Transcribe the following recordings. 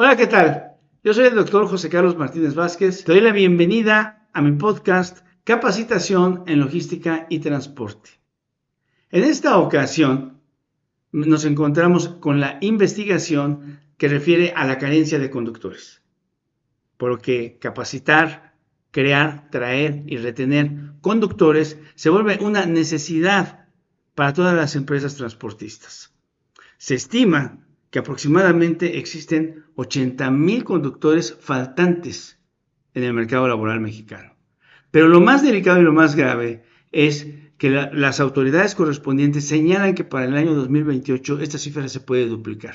Hola, ¿qué tal? Yo soy el doctor José Carlos Martínez Vázquez. Te doy la bienvenida a mi podcast Capacitación en Logística y Transporte. En esta ocasión nos encontramos con la investigación que refiere a la carencia de conductores. Por lo que capacitar, crear, traer y retener conductores se vuelve una necesidad para todas las empresas transportistas. Se estima que aproximadamente existen 80,000 conductores faltantes en el mercado laboral mexicano. Pero lo más delicado y lo más grave es que las autoridades correspondientes señalan que para el año 2028 esta cifra se puede duplicar.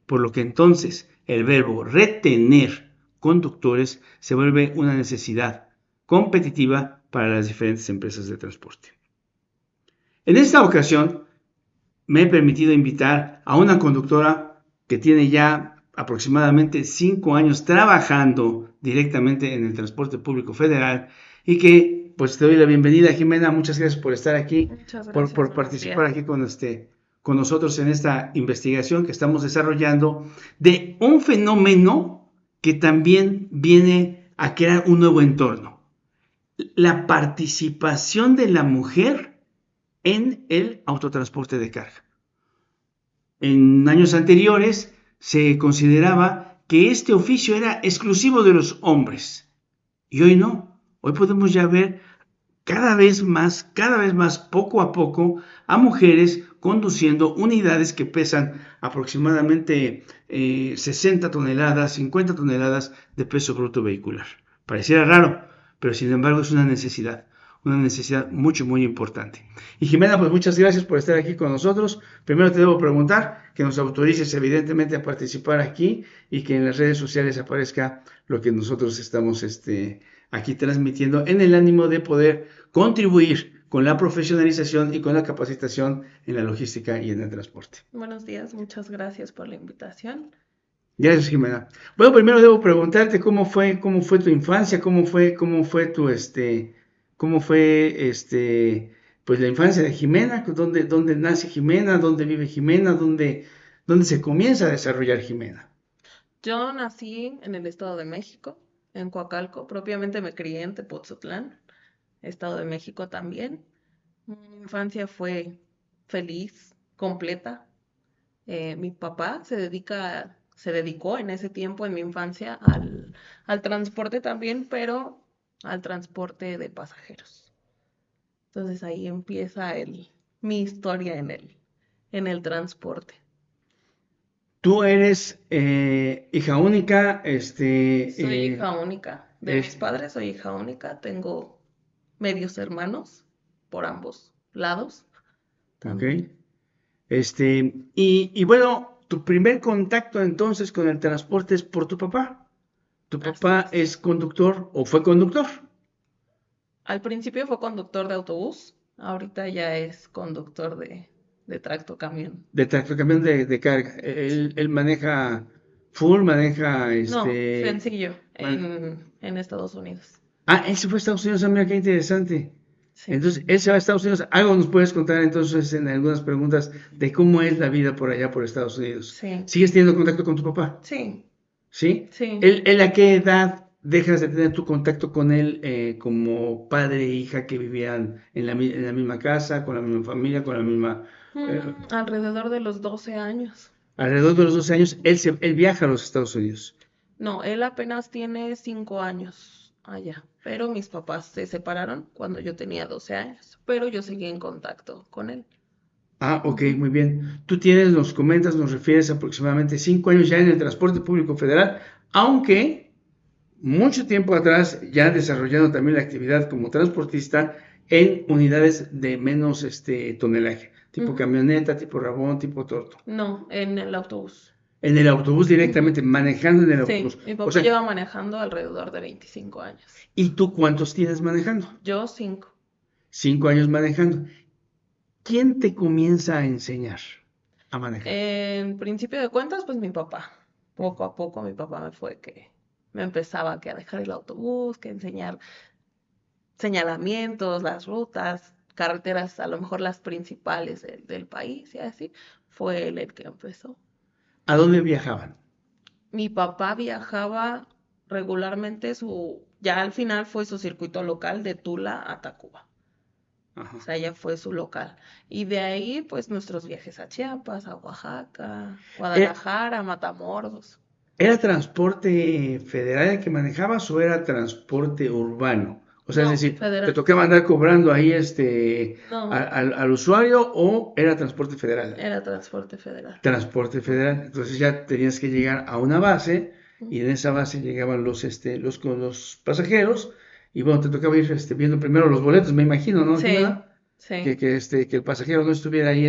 Por lo que entonces el verbo retener conductores se vuelve una necesidad competitiva para las diferentes empresas de transporte. En esta ocasión, me he permitido invitar a una conductora que tiene ya aproximadamente 5 años trabajando directamente en el transporte público federal y que pues te doy la bienvenida, Jimena. Muchas gracias por estar aquí, Muchas gracias, por participar aquí con nosotros en esta investigación que estamos desarrollando de un fenómeno que también viene a crear un nuevo entorno: la participación de la mujer en el autotransporte de carga. En años anteriores se consideraba que este oficio era exclusivo de los hombres y hoy no. Hoy podemos ya ver cada vez más, poco a poco, a mujeres conduciendo unidades que pesan aproximadamente 60 toneladas, 50 toneladas de peso bruto vehicular. Pareciera raro, pero sin embargo es una necesidad mucho, muy importante. Y Jimena, pues muchas gracias por estar aquí con nosotros. Primero te debo preguntar que nos autorices evidentemente a participar aquí y que en las redes sociales aparezca lo que nosotros estamos aquí transmitiendo en el ánimo de poder contribuir con la profesionalización y con la capacitación en la logística y en el transporte. Buenos días, muchas gracias por la invitación. Gracias, Jimena. Bueno, primero debo preguntarte cómo fue tu infancia, pues la infancia de Jimena, dónde nace Jimena, dónde vive Jimena, dónde se comienza a desarrollar Jimena. Yo nací en el Estado de México, en Coacalco, propiamente me crié en Tepoztlán, Estado de México también. Mi infancia fue feliz, completa. Mi papá se dedicó en ese tiempo, en mi infancia, al transporte también, pero al transporte de pasajeros. Entonces ahí empieza mi historia en el transporte. Tú eres hija única, Soy hija única. De mis es- padres soy hija única. Tengo medios hermanos por ambos lados ok. también. Y bueno, tu primer contacto entonces con el transporte es por tu papá. ¿Tu Así papá es. es conductor o fue conductor? Al principio fue conductor de autobús, ahorita ya es conductor de tractocamión. De tractocamión de carga. Sí. Él maneja full, maneja No, sencillo, en Estados Unidos. Él se fue a Estados Unidos. Mira qué interesante. Sí. Entonces, él se va a Estados Unidos. Algo nos puedes contar entonces en algunas preguntas de cómo es la vida por allá por Estados Unidos. Sí, ¿Sigues teniendo contacto con tu papá? sí, ¿Sí? sí. ¿Él a qué edad dejas de tener tu contacto con él como padre e hija que vivían en la misma casa, con la misma familia, con la misma... eh, Alrededor de los 12 años. alrededor de los 12 años, él viaja a los Estados Unidos. No, él apenas tiene 5 años allá, pero mis papás se separaron cuando yo tenía 12 años, pero yo seguí en contacto con él. Ok, Ujú. muy bien. Tú tienes, nos comentas, nos refieres a aproximadamente 5 años ya en el transporte público federal, aunque mucho tiempo atrás ya desarrollando también la actividad como transportista en unidades de menos tonelaje, tipo Ujú. camioneta, tipo Rabón, tipo Torto. No, en el autobús. En el autobús Ujú. directamente, manejando en el autobús. Sí, mi O papá sea, lleva manejando alrededor de 25 años. ¿y tú cuántos tienes manejando? Yo 5. 5 años manejando. ¿Quién te comienza a enseñar a manejar? En principio de cuentas, pues mi papá. Poco a poco mi papá me empezaba que a dejar el autobús, que enseñar señalamientos, las rutas, carreteras, a lo mejor las principales del país y así. Fue él el que empezó. ¿A dónde viajaban? Mi papá viajaba regularmente ya al final fue su circuito local de Tula a Tacuba. O Ajá. sea, ya fue su local. Y de ahí, pues nuestros viajes a Chiapas, a Oaxaca, ¿Era, Guadalajara, Matamoros. era transporte federal el que manejabas o era transporte urbano? O sea, es No, decir, ¿te federal. tocaba andar cobrando ahí No, al usuario o era transporte federal? era transporte federal. Transporte federal. Entonces ya tenías que llegar a una base y en esa base llegaban con los pasajeros y bueno, te tocaba ir viendo primero los boletos, me imagino, ¿no, Sí, Jimena? sí, Que el pasajero no estuviera ahí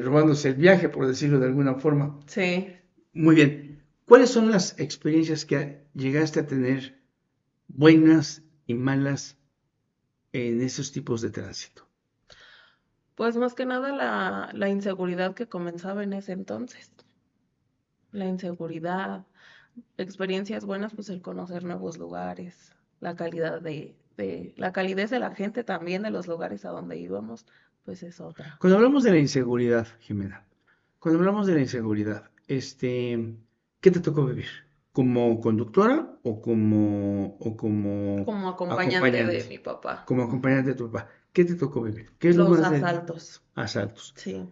robándose el viaje, por decirlo de alguna forma. sí. Muy bien. ¿Cuáles son las experiencias que llegaste a tener buenas y malas en esos tipos de tránsito? Pues más que nada la inseguridad que comenzaba en ese entonces. La inseguridad, experiencias buenas, pues el conocer nuevos lugares, la calidad la calidez de la gente también de los lugares a donde íbamos, pues es otra. Cuando hablamos de la inseguridad, Jimena, cuando hablamos de la inseguridad, ¿qué te tocó vivir? ¿Como conductora o como Como acompañante de acompañante? mi papá. Como Ujú. acompañante de tu papá. ¿Qué te tocó vivir? ¿Qué es lo Los más de asaltos, asaltos? sí.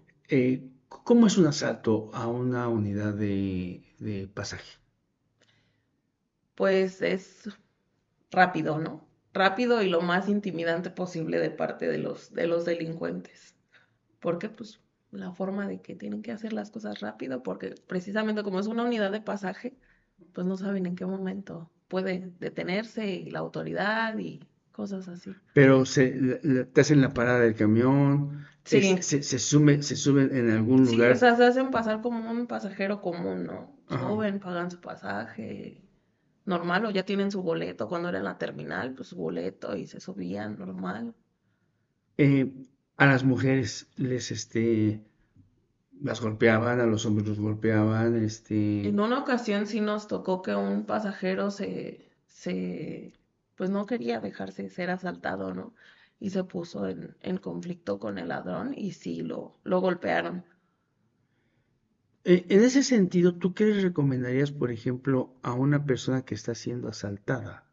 ¿Cómo es un asalto a una unidad de pasaje? Pues es rápido, ¿no? Rápido y lo más intimidante posible de parte de los delincuentes. Porque pues la forma de que tienen que hacer las cosas rápido, porque precisamente como es una unidad de pasaje, pues no saben en qué momento puede detenerse la autoridad y cosas así. Pero te hacen la parada del camión, Sí, se suben en algún sí, o lugar. sea, se hacen pasar como un pasajero común, ¿no? Ajá. Suben, pagan su pasaje normal o ya tienen su boleto cuando era en la terminal, pues su boleto y se subían normal. Eh, a las mujeres las golpeaban, a los hombres los golpeaban, En una ocasión sí nos tocó que un pasajero pues no quería dejarse ser asaltado, ¿no? Y se puso en conflicto con el ladrón y sí lo golpearon. en ese sentido, ¿tú qué le recomendarías, por ejemplo, a una persona que está siendo asaltada?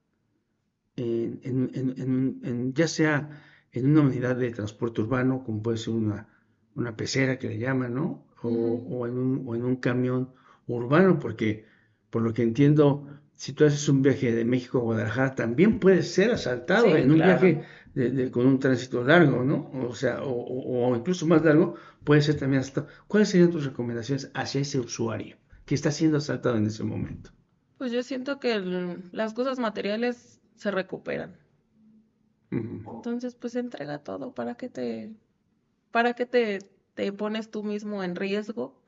Ya sea en una unidad de transporte urbano, como puede ser una pecera que le llaman, ¿no? Ujú. O en un camión urbano, porque por lo que entiendo, si tú haces un viaje de México a Guadalajara, también puedes ser asaltado Sí, en un viaje claro. con un tránsito largo, ¿no? O sea, o incluso más largo, puede ser también asaltado. ¿Cuáles serían tus recomendaciones hacia ese usuario que está siendo asaltado en ese momento? Pues yo siento que las cosas materiales se recuperan. Ujú. Entonces, pues entrega todo para que te pones tú mismo en riesgo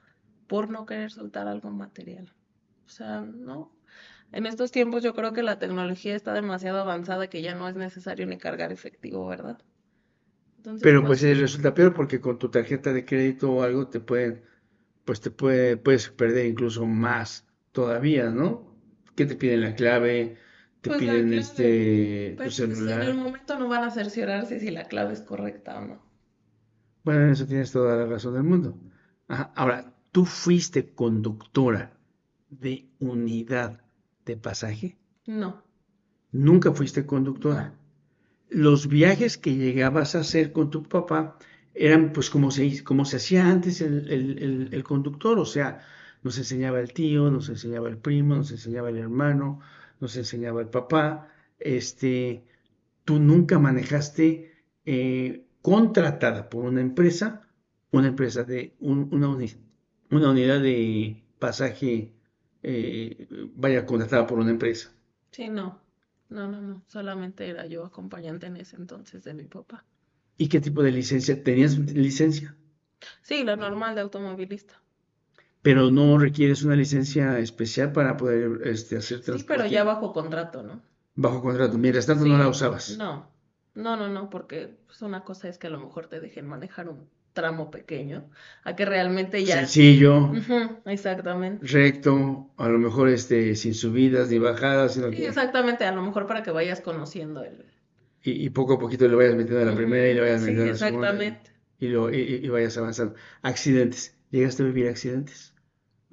por no querer soltar algo material. O sea, no. En estos tiempos yo creo que la tecnología está demasiado avanzada que ya no es necesario ni cargar efectivo, ¿verdad? Entonces, Pero pues pues, resulta peor porque con tu tarjeta de crédito o algo puedes perder incluso más todavía, ¿no? ¿Qué te piden la clave? Te pues la piden clave. tu Pero pues en el celular. momento no van a cerciorarse si la clave es correcta o no. Bueno, en eso tienes toda la razón del mundo. Ajá. Ahora, ¿tú fuiste conductora de unidad de pasaje? No, Nunca fuiste conductora. no. Los viajes que llegabas a hacer con tu papá eran pues como se hacía antes el conductor, o sea, nos enseñaba el tío, nos enseñaba el primo, nos enseñaba el hermano, nos enseñaba el papá. Tú nunca manejaste contratada por una empresa una unidad de pasaje, vaya, contratada por una empresa. Sí, no. No, no, no. Solamente era yo acompañante en ese entonces de mi papá. ¿Y qué tipo de licencia? ¿Tenías licencia? Sí, la normal de automovilista. Pero no requieres una licencia especial para poder hacer Sí, pero ya transporte bajo contrato, ¿no? bajo contrato. Ujú. Mientras tanto no la Sí, usabas. no, no, no, no, porque pues, una cosa es que a lo mejor te dejen manejar un tramo pequeño, a que realmente ya. Sencillo, Ujú, exactamente. recto, a lo mejor sin subidas ni bajadas, sino Sí, que exactamente, a lo mejor para que vayas conociendo el. y poco a poquito le vayas metiendo a la primera y le Ujú, vayas metiendo sí, a la segunda exactamente. y vayas avanzando. Accidentes. ¿Llegaste a vivir accidentes?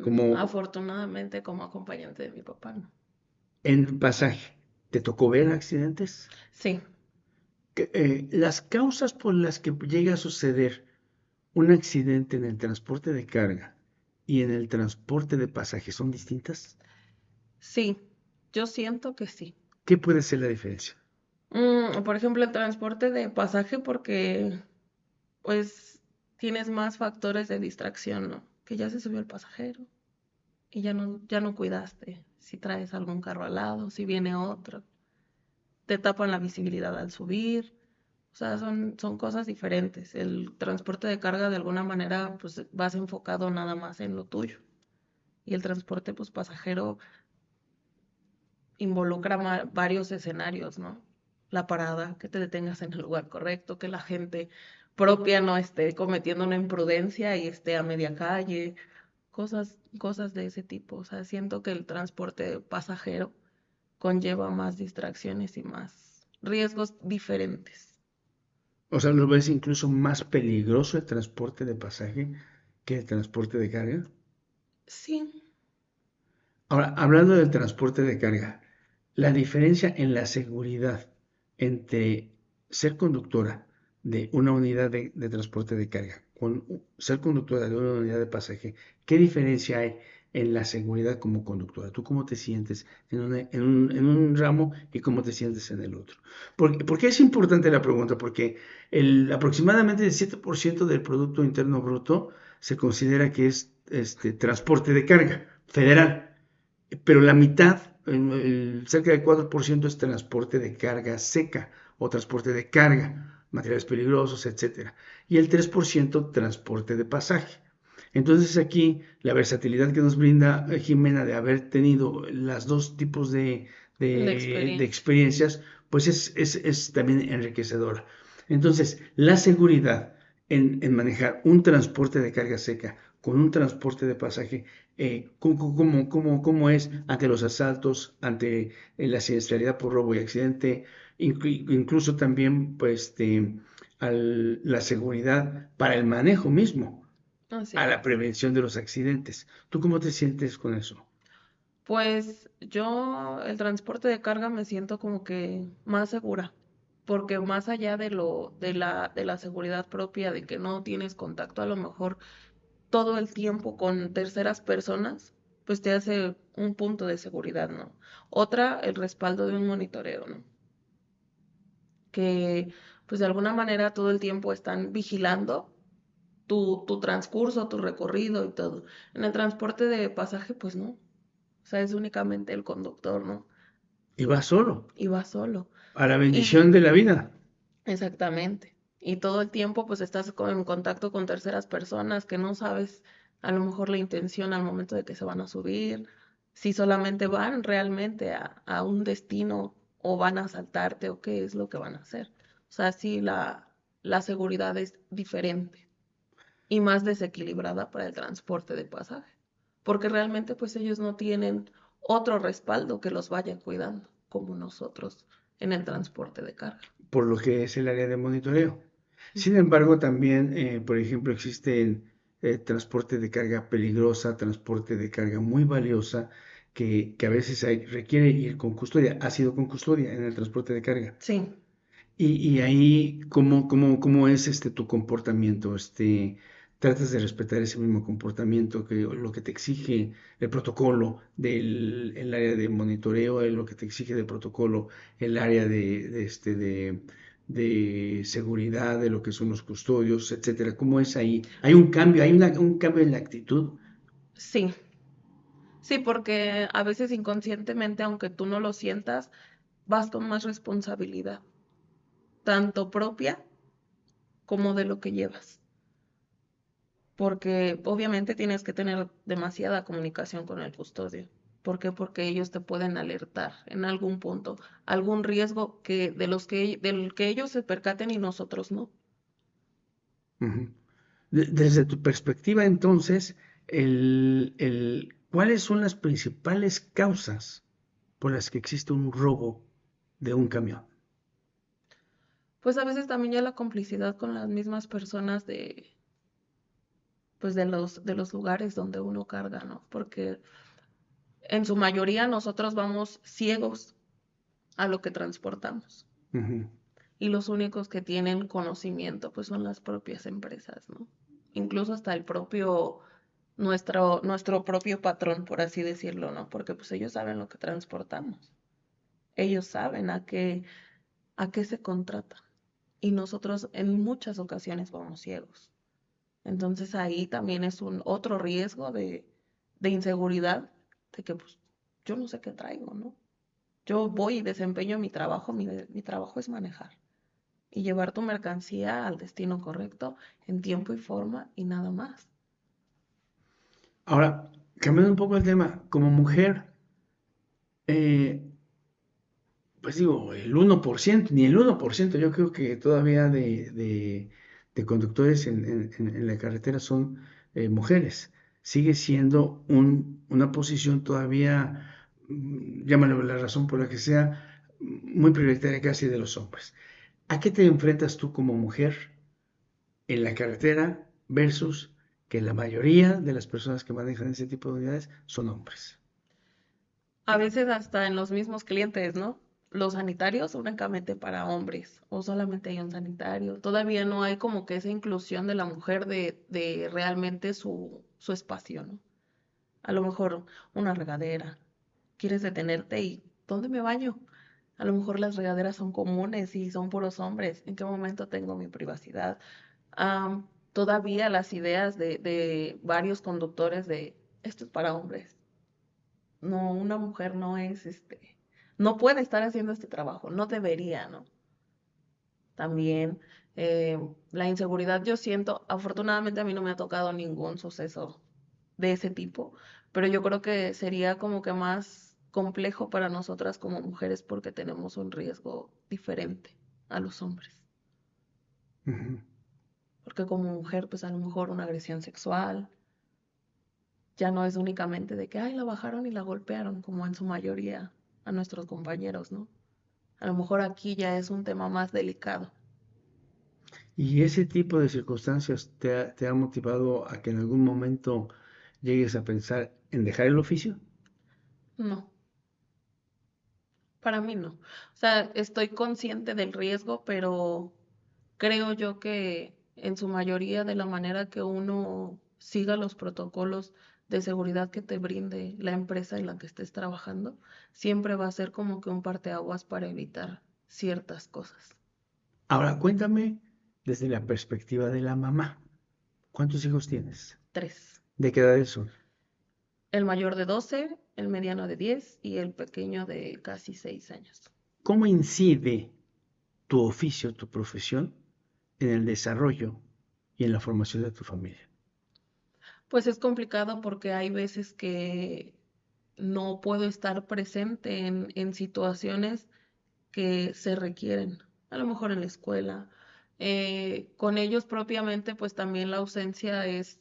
como Afortunadamente, como acompañante de mi papá, ¿no? en pasaje. ¿Te tocó ver accidentes? Sí, Las causas por las que llega a suceder un accidente en el transporte de carga y en el transporte de pasajes son distintas. sí, yo siento que sí. ¿Qué puede ser la diferencia? Por ejemplo, el transporte de pasaje porque pues tienes más factores de distracción, ¿no? Que ya se subió el pasajero y ya no cuidaste si traes algún carro al lado, si viene otro, te tapan la visibilidad al subir, o sea, son cosas diferentes. El transporte de carga de alguna manera pues vas enfocado nada más en lo tuyo y el transporte pues pasajero involucra varios escenarios, ¿no? La parada, que te detengas en el lugar correcto, que la gente propia no esté cometiendo una imprudencia y esté a media calle, cosas de ese tipo. O sea, siento que el transporte pasajero conlleva más distracciones y más riesgos diferentes. O sea, ¿lo ves incluso más peligroso el transporte de pasaje que el transporte de carga? Sí, Ahora, hablando del transporte de carga, la diferencia en la seguridad entre ser conductora de una unidad de transporte de carga con ser conductora de una unidad de pasaje, ¿qué diferencia hay en la seguridad como conductora? ¿Tú cómo te sientes en un ramo y cómo te sientes en el otro? ¿Por qué es importante la pregunta? Porque aproximadamente el 7% del Producto Interno Bruto se considera que es transporte de carga federal, pero la mitad, cerca del 4% es transporte de carga seca o transporte de carga, materiales peligrosos, etcétera. Y el 3% transporte de pasaje. Entonces aquí la versatilidad que nos brinda Jimena de haber tenido los dos tipos de, de de experiencia. experiencias, pues es también enriquecedora. Entonces, la seguridad en manejar un transporte de carga seca con un transporte de pasaje, cómo es ante los asaltos, ante la siniestralidad por robo y accidente, incluso también pues, la seguridad para el manejo mismo, Así a la es. prevención de los accidentes. ¿Tú cómo te sientes con eso? Pues yo el transporte de carga me siento como que más segura, porque más allá de la seguridad propia, de que no tienes contacto a lo mejor todo el tiempo con terceras personas, pues te hace un punto de seguridad, ¿no? Otra, el respaldo de un monitoreo, ¿no? Que pues de alguna manera todo el tiempo están vigilando tu transcurso, tu recorrido y todo. En el transporte de pasaje, pues no. O sea, es únicamente el conductor, ¿no? Y vas solo, Y va solo. a la Y bendición de la vida. exactamente. Y todo el tiempo pues estás en contacto con terceras personas que no sabes a lo mejor la intención al momento de que se van a subir, si solamente van realmente a un destino o van a asaltarte o qué es lo que van a hacer. O sea, sí, la seguridad es diferente y más desequilibrada para el transporte de pasaje, porque realmente pues ellos no tienen otro respaldo que los vaya cuidando, como nosotros en el transporte de carga. Por lo que es el área de monitoreo. Sin embargo, también, por ejemplo, existe transporte de carga peligrosa, transporte de carga muy valiosa, que a veces requiere ir con custodia. Ha sido con custodia en el transporte de carga. Sí, Y ahí, ¿cómo es tu comportamiento? ¿Tratas de respetar ese mismo comportamiento que lo que te exige el protocolo del el área de monitoreo, lo que te exige de protocolo el área de seguridad, de lo que son los custodios, etcétera? ¿Cómo es ahí? ¿Hay un cambio, un cambio en la actitud? sí, sí, porque a veces inconscientemente, aunque tú no lo sientas, vas con más responsabilidad, tanto propia como de lo que llevas. Porque obviamente tienes que tener demasiada comunicación con el custodio. ¿Por qué? Porque ellos te pueden alertar en algún punto, algún riesgo del que ellos se percaten y nosotros no. Ujú. Desde tu perspectiva, entonces, ¿cuáles son las principales causas por las que existe un robo de un camión? Pues a veces también ya la complicidad con las mismas personas pues de los lugares donde uno carga, ¿no? Porque en su mayoría nosotros vamos ciegos a lo que transportamos. Ujú. Y los únicos que tienen conocimiento, pues son las propias empresas, ¿no? Incluso hasta nuestro propio patrón, por así decirlo, ¿no? Porque pues ellos saben lo que transportamos. Ellos saben a qué se contrata. Y nosotros en muchas ocasiones vamos ciegos. Entonces ahí también es un otro riesgo de inseguridad, de que pues yo no sé qué traigo, ¿no? Yo voy y desempeño mi trabajo, mi trabajo es manejar y llevar tu mercancía al destino correcto en tiempo y forma y nada más. Ahora, cambiando un poco el tema, como mujer, eh, pues digo, el 1%, ni el 1%, yo creo que todavía de conductores en la carretera son mujeres. Sigue siendo una posición todavía, llámalo la razón por la que sea, muy prioritaria casi de los hombres. ¿A qué te enfrentas tú como mujer en la carretera versus que la mayoría de las personas que manejan ese tipo de unidades son hombres? A veces hasta en los mismos clientes, ¿no? Los sanitarios únicamente para hombres o solamente hay un sanitario. Todavía no hay como que esa inclusión de la mujer de realmente su espacio, ¿no? A lo mejor una regadera. Quieres detenerte y ¿dónde me baño? A lo mejor las regaderas son comunes y son puros hombres. ¿En qué momento tengo mi privacidad? Todavía las ideas de varios conductores de esto es para hombres. No, una mujer no es no puede estar haciendo este trabajo, no debería, ¿no? También la inseguridad, yo siento, afortunadamente a mí no me ha tocado ningún suceso de ese tipo, pero yo creo que sería como que más complejo para nosotras como mujeres porque tenemos un riesgo diferente a los hombres. Ujú. Porque como mujer, pues a lo mejor una agresión sexual ya no es únicamente de que, ay, la bajaron y la golpearon, como en su mayoría a nuestros compañeros, ¿no? A lo mejor aquí ya es un tema más delicado. ¿Y ese tipo de circunstancias te ha motivado a que en algún momento llegues a pensar en dejar el oficio? No, para mí no. O sea, estoy consciente del riesgo, pero creo yo que en su mayoría de la manera que uno siga los protocolos de seguridad que te brinde la empresa en la que estés trabajando, siempre va a ser como que un parteaguas para evitar ciertas cosas. Ahora, cuéntame desde la perspectiva de la mamá. ¿Cuántos hijos tienes? 3. ¿De qué edades son? El mayor de 12, el mediano de 10 y el pequeño de casi 6 años. ¿Cómo incide tu oficio, tu profesión, en el desarrollo y en la formación de tu familia? Pues es complicado porque hay veces que no puedo estar presente en situaciones que se requieren, a lo mejor en la escuela. Con ellos propiamente, pues también la ausencia es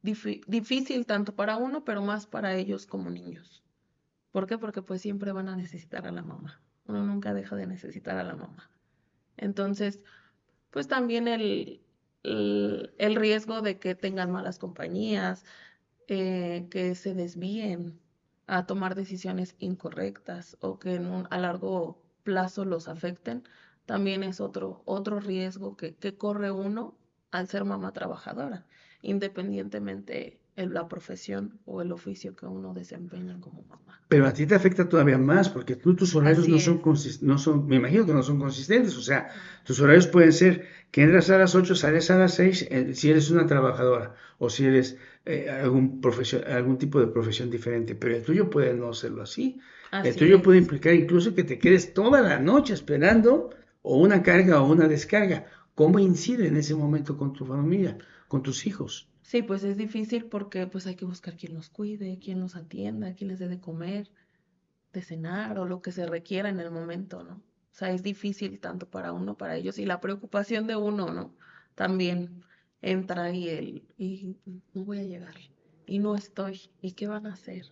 difícil tanto para uno, pero más para ellos como niños. ¿Por qué? Porque pues siempre van a necesitar a la mamá. Uno nunca deja de necesitar a la mamá. Entonces, pues también el riesgo de que tengan malas compañías, que se desvíen a tomar decisiones incorrectas o que a largo plazo los afecten, también es otro riesgo que corre uno al ser mamá trabajadora, independientemente en la profesión o el oficio que uno desempeña como mamá. Pero a ti te afecta todavía más porque tus horarios Así no son, es. no son, me imagino que no son consistentes. O sea, tus horarios pueden ser que entras a las 8, sales a las 6, si eres una trabajadora o si eres algún tipo de profesión diferente. Pero el tuyo puede no serlo así. El Así tuyo puede es. implicar incluso que te quedes toda la noche esperando o una carga o una descarga. ¿Cómo incide en ese momento con tu familia, con tus hijos? Sí, pues es difícil porque pues hay que buscar quien los cuide, quien los atienda, quien les dé de comer, de cenar o lo que se requiera en el momento, ¿no? O sea, es difícil tanto para uno, para ellos y la preocupación de uno, ¿no? También entra y no voy a llegar y no estoy y qué van a hacer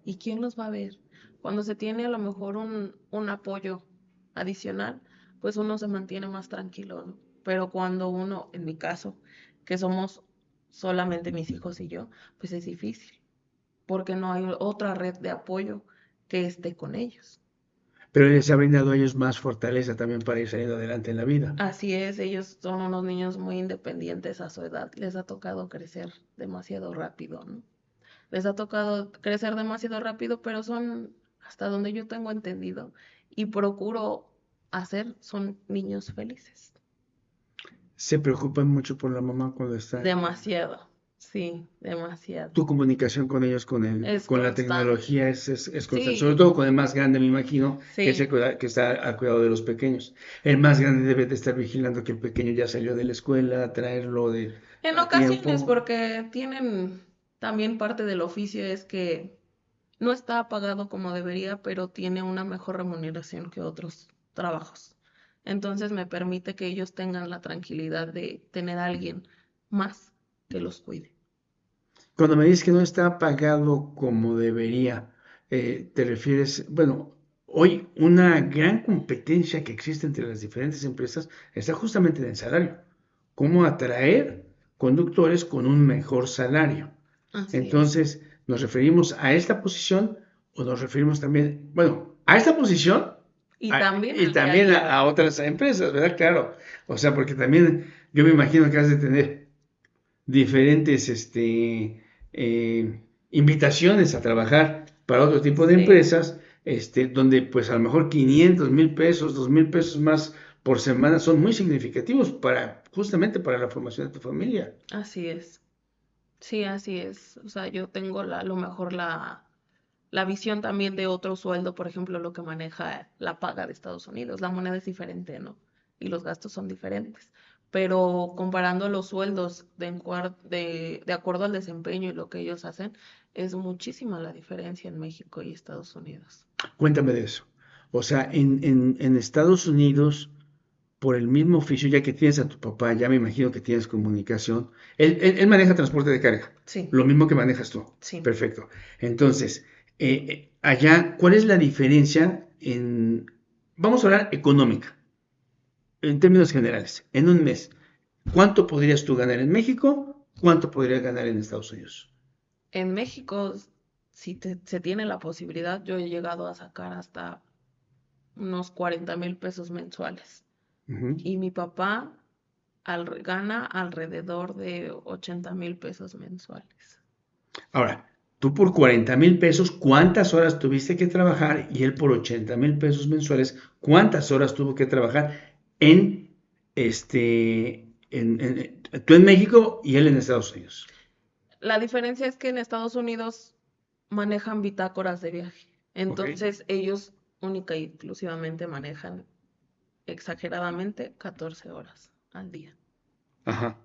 y quién los va a ver. Cuando se tiene a lo mejor un apoyo adicional, pues uno se mantiene más tranquilo, ¿no? Pero cuando uno, en mi caso, que somos solamente mis hijos y yo, pues es difícil, porque no hay otra red de apoyo que esté con ellos. Pero les ha brindado a ellos más fortaleza también para ir saliendo adelante en la vida. Así es, ellos son unos niños muy independientes a su edad, les ha tocado crecer demasiado rápido, ¿no? Les ha tocado crecer demasiado rápido, pero son, hasta donde yo tengo entendido, y procuro hacer, son niños felices. Se preocupan mucho por la mamá cuando está. Demasiado, sí, demasiado. Tu comunicación con ellos, Es con la constante. tecnología es constante, sobre Sí, todo con el más grande, me imagino, que es sí. que está al cuidado de los pequeños. El más grande debe de estar vigilando que el pequeño ya salió de la escuela, traerlo En a ocasiones, tiempo. porque tienen también parte del oficio es que no está pagado como debería, pero tiene una mejor remuneración que otros trabajos. Entonces me permite que ellos tengan la tranquilidad de tener a alguien más que los cuide. Cuando me dices que no está pagado como debería, te refieres, bueno, hoy una gran competencia que existe entre las diferentes empresas está justamente en el salario. Cómo atraer conductores con un mejor salario. Así es. Entonces, ¿nos referimos a esta posición o nos referimos también, bueno, a esta posición Y también y al día a también día. a otras empresas, ¿verdad? Claro. O sea, porque también yo me imagino que has de tener diferentes invitaciones a trabajar para otro tipo de Sí, empresas, donde pues a lo mejor 500,000 pesos, 2,000 pesos más por semana son muy significativos para justamente para la formación de tu familia. así es. Sí, así es. O sea, yo tengo lo mejor la visión también de otro sueldo, por ejemplo, lo que maneja la paga de Estados Unidos. La moneda es diferente, ¿no? Y los gastos son diferentes. Pero comparando los sueldos de acuerdo al desempeño y lo que ellos hacen, es muchísima la diferencia en México y Estados Unidos. Cuéntame de eso. O sea, en Estados Unidos, por el mismo oficio, ya que tienes a tu papá, ya me imagino que tienes comunicación, él maneja transporte de carga, Sí, lo mismo que manejas tú. sí. Perfecto. Entonces, allá, ¿cuál es la diferencia vamos a hablar económica, en términos generales, en un mes? ¿Cuánto podrías tú ganar en México? ¿Cuánto podrías ganar en Estados Unidos? En México, si se tiene la posibilidad, yo he llegado a sacar hasta unos 40,000 pesos mensuales. Ujú. Y mi papá gana alrededor de 80,000 pesos mensuales. Ahora, tú por 40,000 pesos, ¿cuántas horas tuviste que trabajar? Y él por 80,000 pesos mensuales, ¿cuántas horas tuvo que trabajar tú en México y él en Estados Unidos? La diferencia es que en Estados Unidos manejan bitácoras de viaje. Ok. Entonces ellos única y exclusivamente manejan exageradamente 14 horas al día. Ajá.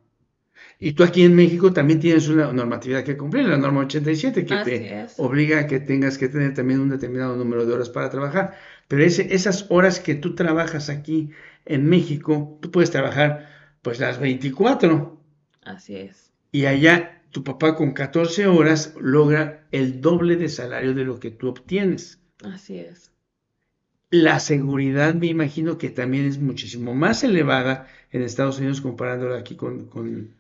Y tú aquí en México también tienes una normatividad que cumplir, la norma 87, que Así te es. obliga a que tengas que tener también un determinado número de horas para trabajar. Pero esas horas que tú trabajas aquí en México, tú puedes trabajar pues las 24 Así es. y allá tu papá con 14 horas logra el doble de salario de lo que tú obtienes. Así es. La seguridad me imagino que también es muchísimo más elevada en Estados Unidos comparándola aquí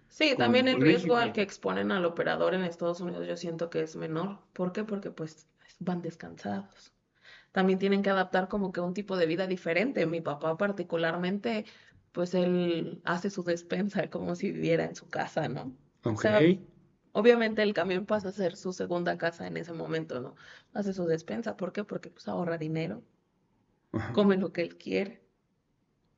Sí, también el con riesgo al México. que exponen al operador en Estados Unidos yo siento que es menor. ¿Por qué? Porque pues van descansados. También tienen que adaptar como que un tipo de vida diferente. Mi papá particularmente, pues él hace su despensa como si viviera en su casa, ¿no? O Ok. sea, obviamente el camión pasa a ser su segunda casa en ese momento, ¿no? Hace su despensa. ¿Por qué? Porque pues ahorra dinero, Ajá. come lo que él quiere.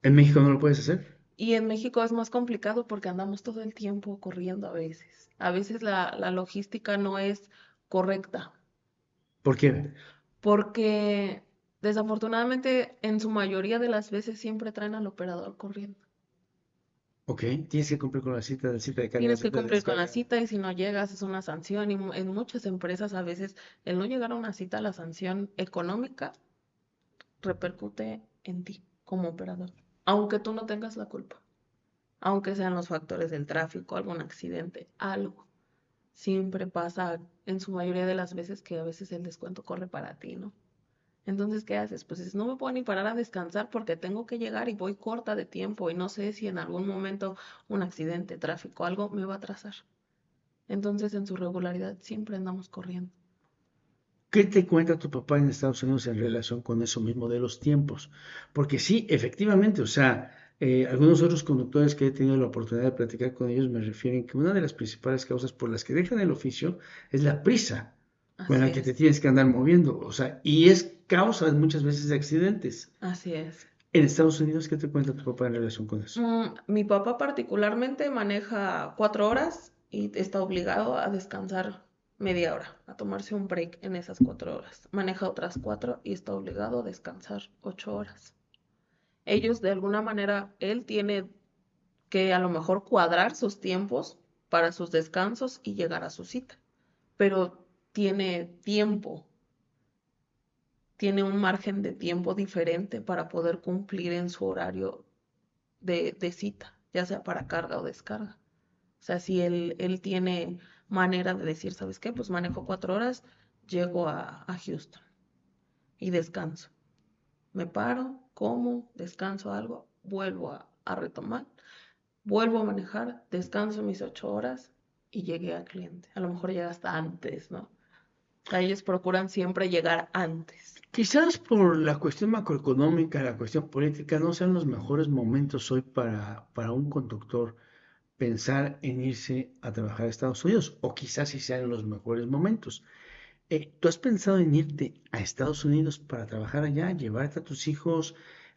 ¿En México no lo puedes hacer? Y en México es más complicado porque andamos todo el tiempo corriendo a veces. A veces la logística no es correcta. ¿Por qué? Porque desafortunadamente en su mayoría de las veces siempre traen al operador corriendo. Ok, tienes que cumplir con la cita de carga, la Tienes que cita de cumplir con la descarga. cita y si no llegas es una sanción y en muchas empresas a veces el no llegar a una cita, la sanción económica repercute en ti como operador, aunque tú no tengas la culpa, aunque sean los factores del tráfico, algún accidente, algo. Siempre pasa en su mayoría de las veces que a veces el descuento corre para ti, ¿no? Entonces, ¿qué haces? Pues no me puedo ni parar a descansar porque tengo que llegar y voy corta de tiempo y no sé si en algún momento un accidente, tráfico, algo me va a atrasar. Entonces en su regularidad siempre andamos corriendo. ¿Qué te cuenta tu papá en Estados Unidos en relación con eso mismo de los tiempos? Porque sí, efectivamente, o sea, algunos otros conductores que he tenido la oportunidad de platicar con ellos me refieren que una de las principales causas por las que dejan el oficio es la prisa con Así la que te es, tienes que andar moviendo, o sea, y es causa muchas veces de accidentes. así es. En Estados Unidos, ¿qué te cuenta tu papá en relación con eso? Mi papá particularmente maneja 4 horas y está obligado a descansar media hora, a tomarse un break en esas 4 horas. Maneja otras 4 y está obligado a descansar 8 horas. Ellos de alguna manera, él tiene que a lo mejor cuadrar sus tiempos para sus descansos y llegar a su cita, pero tiene tiempo, tiene un margen de tiempo diferente para poder cumplir en su horario de cita, ya sea para carga o descarga. O sea, si él tiene manera de decir, ¿sabes qué? Pues manejo 4 horas, llego a Houston y descanso. Me paro, como, descanso algo, vuelvo a retomar, vuelvo a manejar, descanso mis 8 horas y llegué al cliente. A lo mejor llega hasta antes, ¿no? O sea, ellos procuran siempre llegar antes. Quizás por la cuestión macroeconómica, la cuestión política, no sean los mejores momentos hoy para un conductor pensar en irse a trabajar a Estados Unidos, o quizás sí sean los mejores momentos. ¿Tú has pensado en irte a Estados Unidos para trabajar allá, llevarte a tus hijos,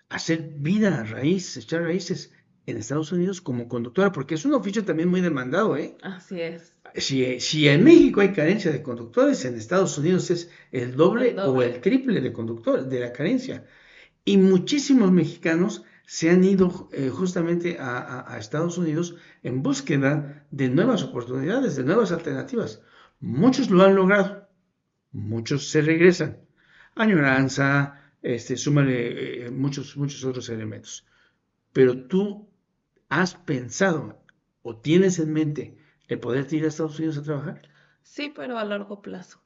hacer vida a raíz, echar raíces en Estados Unidos como conductora? Porque es un oficio también muy demandado, ¿eh? Así es, Si en México hay carencia de conductores, en Estados Unidos es el el doble o doble. el triple de conductores, de la carencia. Y muchísimos mexicanos se han ido justamente a Estados Unidos en búsqueda de nuevas oportunidades, de nuevas alternativas. Muchos lo han logrado, muchos se regresan. Añoranza, súmale muchos otros elementos. Pero tú has pensado o tienes en mente el poder ir a Estados Unidos a trabajar. Sí, pero a largo plazo.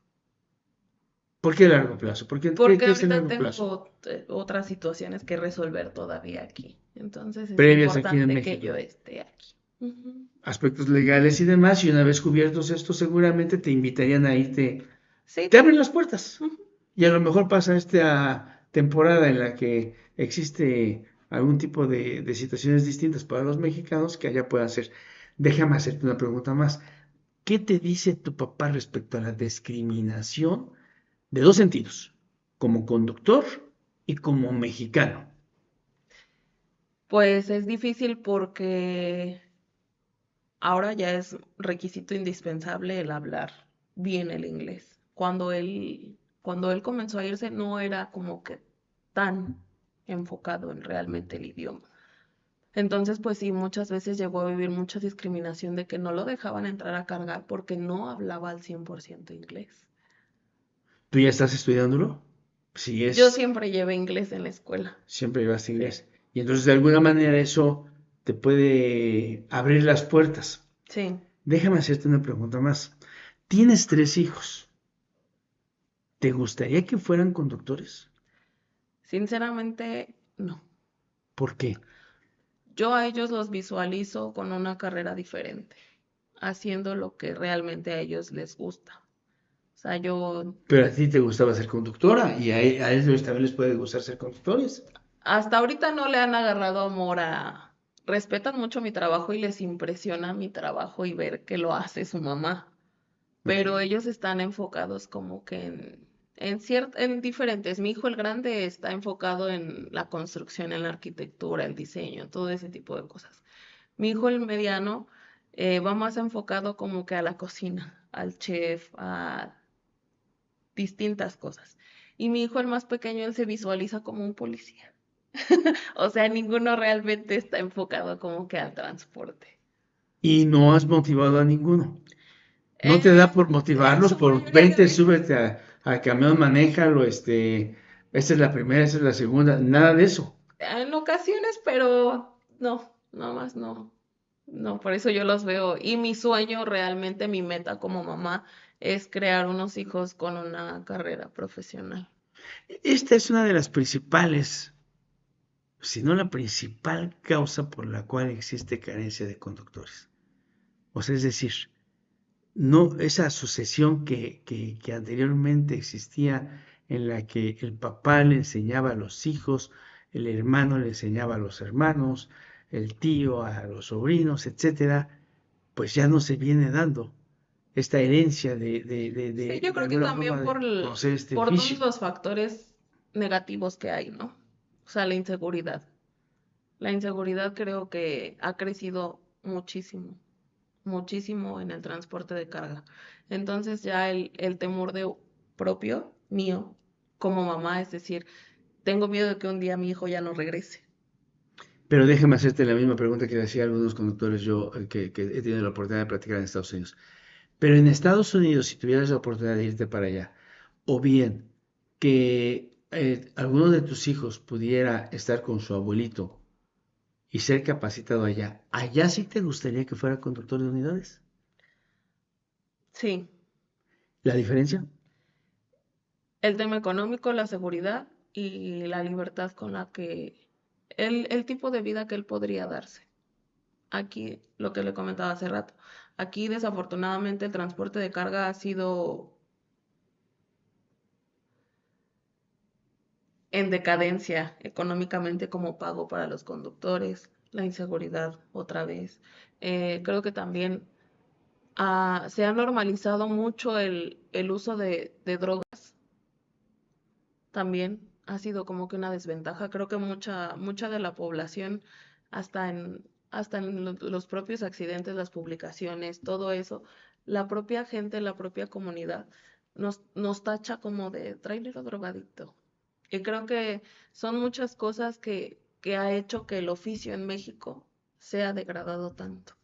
¿Por qué a largo plazo? ¿Qué Porque es el ahorita largo plazo? tengo otras situaciones que resolver todavía aquí. Entonces es Previas aquí en importante que México. yo esté aquí. Ujú. Aspectos legales y demás, y una vez cubiertos estos, seguramente te invitarían a irte, Sí, te abren las puertas. ujú, Y a lo mejor pasa esta temporada en la que existe algún tipo de situaciones distintas para los mexicanos que allá puedan ser. Déjame hacerte una pregunta más. ¿Qué te dice tu papá respecto a la discriminación de dos sentidos, como conductor y como mexicano? pues es difícil porque ahora ya es requisito indispensable el hablar bien el inglés. Cuando él comenzó a irse no era como que tan enfocado en realmente el idioma. Entonces, pues sí, muchas veces llegó a vivir mucha discriminación de que no lo dejaban entrar a cargar porque no hablaba al 100% inglés. ¿Tú ya estás estudiándolo? Si Yo es, siempre llevé inglés en la escuela. siempre llevas Sí, inglés. Y entonces de alguna manera eso te puede abrir las puertas. sí. Déjame hacerte una pregunta más. Tienes tres hijos. ¿Te gustaría que fueran conductores? Sinceramente, no. ¿Por qué? Yo a ellos los visualizo con una carrera diferente, haciendo lo que realmente a ellos les gusta. O sea, yo Pero a ti te gustaba ser conductora y a ellos también les puede gustar ser conductores. hasta ahorita no le han agarrado amor a... Respetan mucho mi trabajo y les impresiona mi trabajo y ver que lo hace su mamá. Ok. Pero ellos están enfocados como que en diferentes. Mi hijo el grande está enfocado en la construcción, en la arquitectura, el diseño, todo ese tipo de cosas. Mi hijo el mediano va más enfocado como que a la cocina, al chef, a distintas cosas. Y mi hijo el más pequeño, él se visualiza como un policía. O sea, ninguno realmente está enfocado como que al transporte. Y no has motivado a ninguno. No te da En, por en motivarlos, su por mayoría de vente, veces. súbete al camión, manéjalo, esta es la primera, esta es la segunda, nada de eso. En ocasiones, pero no, nada más no. No, por eso yo los veo. Y mi sueño, realmente mi meta como mamá, es crear unos hijos con una carrera profesional. Esta es una de las principales, si no la principal causa por la cual existe carencia de conductores. O sea, es decir, no, esa sucesión que anteriormente existía en la que el papá le enseñaba a los hijos, el hermano le enseñaba a los hermanos, el tío a los sobrinos, etcétera, pues ya no se viene dando esta herencia Sí, yo de creo que alguna también forma de conocer este por todos oficio. los factores negativos que hay, ¿no? O sea, la inseguridad. La inseguridad creo que ha crecido muchísimo, muchísimo en el transporte de carga. Entonces ya el temor de propio, mío, como mamá, es decir, tengo miedo de que un día mi hijo ya no regrese. Pero déjame hacerte la misma pregunta que le hacía a algunos conductores yo que he tenido la oportunidad de practicar en Estados Unidos. Pero en Estados Unidos, si tuvieras la oportunidad de irte para allá, o bien que alguno de tus hijos pudiera estar con su abuelito y ser capacitado allá, ¿allá sí te gustaría que fuera conductor de unidades? Sí, ¿La diferencia? el tema económico, la seguridad y la libertad con la que el tipo de vida que él podría darse. Aquí, lo que le comentaba hace rato, aquí desafortunadamente el transporte de carga ha sido en decadencia económicamente como pago para los conductores, la inseguridad otra vez. Creo que también se ha normalizado mucho el uso de drogas, también ha sido como que una desventaja. Creo que mucha de la población, hasta en los propios accidentes, las publicaciones, todo eso, la propia gente, la propia comunidad nos tacha como de trailero drogadicto. Y creo que son muchas cosas que ha hecho que el oficio en México sea degradado tanto.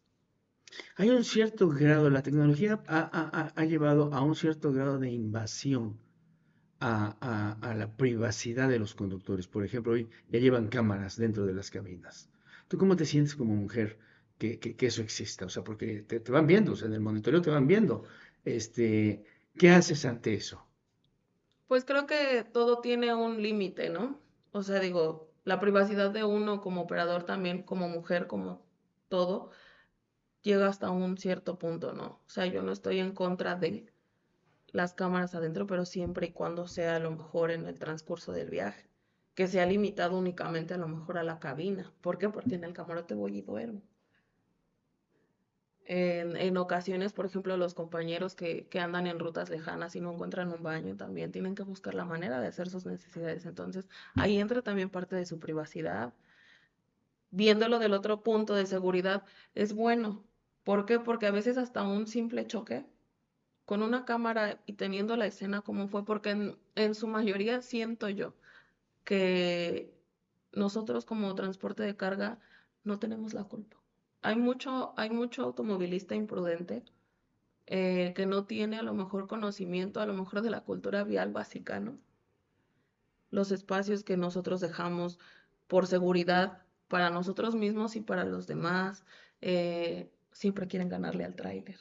Hay un cierto grado, la tecnología ha llevado a un cierto grado de invasión a la privacidad de los conductores. Por ejemplo, hoy ya llevan cámaras dentro de las cabinas. ¿Tú cómo te sientes como mujer que eso exista? O sea, porque te van viendo, o sea, en el monitoreo te van viendo. Este, ¿Qué haces ante eso? Pues creo que todo tiene un límite, ¿no? O sea, digo, la privacidad de uno como operador también, como mujer, como todo, llega hasta un cierto punto, ¿no? O sea, yo no estoy en contra de las cámaras adentro, pero siempre y cuando sea a lo mejor en el transcurso del viaje, que sea limitado únicamente a lo mejor a la cabina. ¿Por qué? Porque en el camarote voy y duermo. En ocasiones, por ejemplo, los compañeros que andan en rutas lejanas y no encuentran un baño también tienen que buscar la manera de hacer sus necesidades. Entonces, ahí entra también parte de su privacidad. Viéndolo del otro punto de seguridad, es bueno. ¿Por qué? Porque a veces hasta un simple choque con una cámara y teniendo la escena como fue, porque en su mayoría siento yo que nosotros como transporte de carga no tenemos la culpa. Hay mucho automovilista imprudente que no tiene a lo mejor conocimiento, a lo mejor de la cultura vial básica, ¿no? Los espacios que nosotros dejamos por seguridad para nosotros mismos y para los demás, siempre quieren ganarle al tráiler.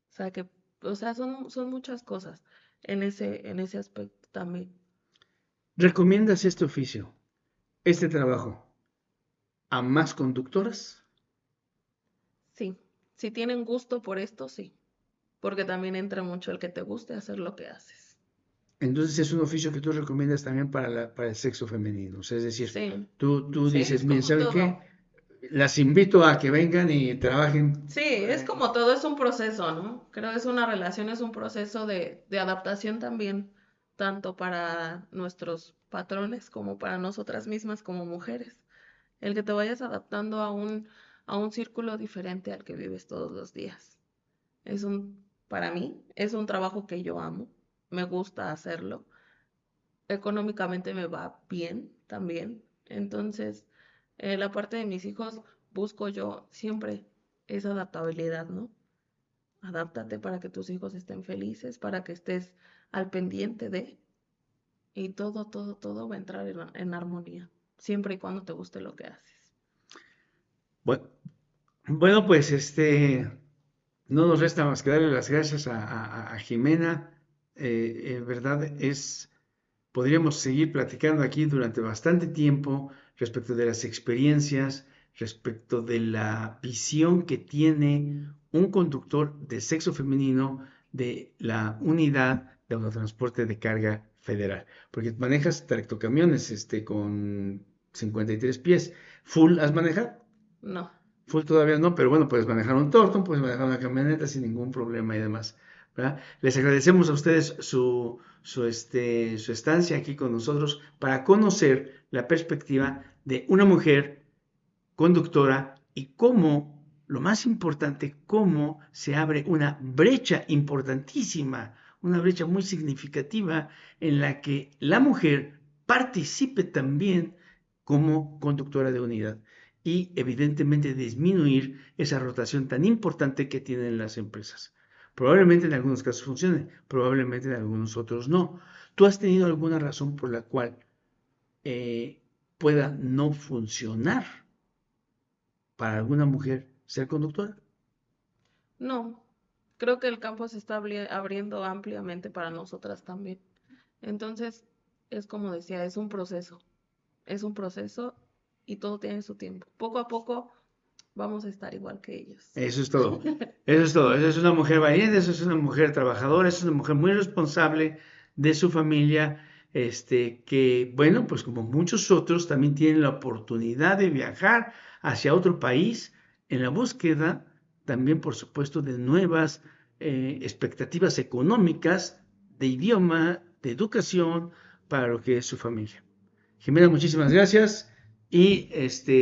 O sea que, o sea, son muchas cosas en ese aspecto también. ¿Recomiendas este oficio, este trabajo, a más conductoras? Sí, si tienen gusto por esto, sí, porque también entra mucho el que te guste hacer lo que haces. Entonces es un oficio que tú recomiendas también para, para el sexo femenino. O sea, es decir, Sí, tú sí, dices, es miren, como ¿saben qué? todo. Las invito a que vengan y trabajen. Sí, es como todo, es un proceso, ¿no? Creo que es una relación, es un proceso de adaptación también, tanto para nuestros patrones como para nosotras mismas como mujeres. El que te vayas adaptando a un círculo diferente al que vives todos los días. Para mí, es un trabajo que yo amo, me gusta hacerlo. Económicamente me va bien también. Entonces, la parte de mis hijos busco yo siempre esa adaptabilidad, ¿no? Adáptate para que tus hijos estén felices, para que estés al pendiente de, y todo va a entrar en armonía, siempre y cuando te guste lo que haces. Bueno, bueno, pues no nos resta más que darle las gracias a Jimena. En verdad podríamos seguir platicando aquí durante bastante tiempo respecto de las experiencias, respecto de la visión que tiene un conductor de sexo femenino de la unidad de autotransporte de carga federal, porque manejas tractocamiones con 53 pies. ¿Full has manejado? No, Full todavía no, pero bueno, puedes manejar un Torton, puedes manejar una camioneta sin ningún problema y demás, ¿verdad? Les agradecemos a ustedes su estancia aquí con nosotros para conocer la perspectiva de una mujer conductora y cómo, lo más importante, cómo se abre una brecha importantísima, una brecha muy significativa en la que la mujer participe también como conductora de unidad y evidentemente disminuir esa rotación tan importante que tienen las empresas. Probablemente en algunos casos funcione, probablemente en algunos otros no. ¿Tú has tenido alguna razón por la cual pueda no funcionar para alguna mujer ser conductora? no. Creo que el campo se está abriendo ampliamente para nosotras también. Entonces, es como decía, es un proceso y todo tiene su tiempo. Poco a poco vamos a estar igual que ellos. Eso es todo. Eso es todo. Esa es una mujer valiente, esa es una mujer trabajadora, esa es una mujer muy responsable de su familia, que, bueno, pues como muchos otros, también tienen la oportunidad de viajar hacia otro país en la búsqueda, también, por supuesto, de nuevas expectativas económicas, de idioma, de educación, para lo que es su familia. Jimena, muchísimas gracias y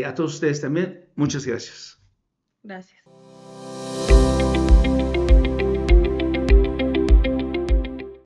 a todos ustedes también, muchas gracias. Gracias.